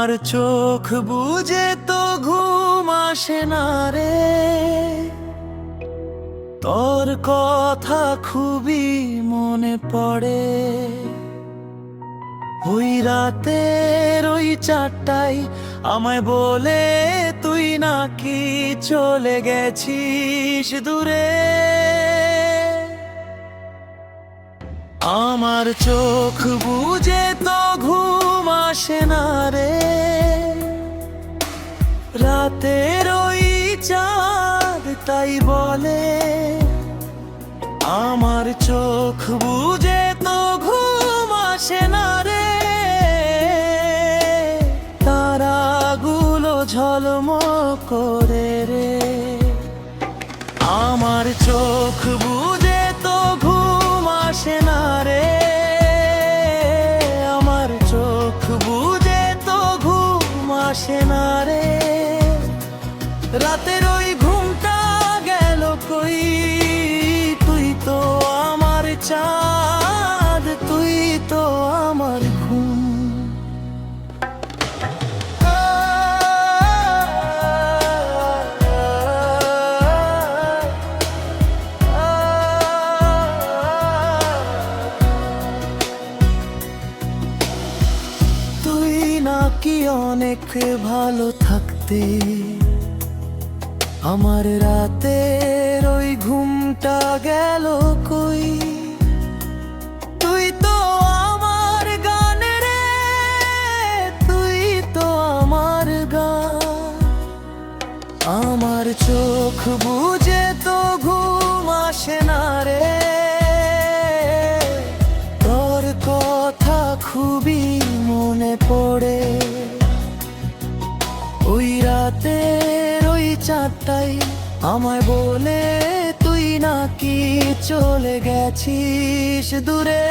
আমার চোখ বুজে তো ঘুম আসে না রে, তোর কথা খুবই মনে পড়ে। ওই রাতের ওই 4টায় আমায় বলে তুই নাকি চলে গেছিস দূরে। আমার চোখ বুজে তো ঘুম আসে না রে, রাতের ওই চাঁদ তাই বলে। আমার চোখ বুজে তো ঘুম আসে না রে, তারাগুলো ঝলমল করে রে। আমার চোখ বুজে তো ঘুম আসে না রে, আমার চোখ বুজে তো ঘুম আসে না রে। রাতের ওই ঘুমটা গেল কই, তুই তো আমার চাঁদ, তুই তো আমার ঘুম। তুই নাকি অনেক ভালো থাকতে, আমার রাতের ওই ঘুমটা গেল কই। তুই তো আমার গান রে, তুই তো আমার গান। আমার চোখ বুজে তো ঘুম আসে না রে, তোর কথা খুবই মনে পড়ে। ওই রাতের ওই 4টায় আমায় বলে তুই নাকি চলে গেছিস দূরে।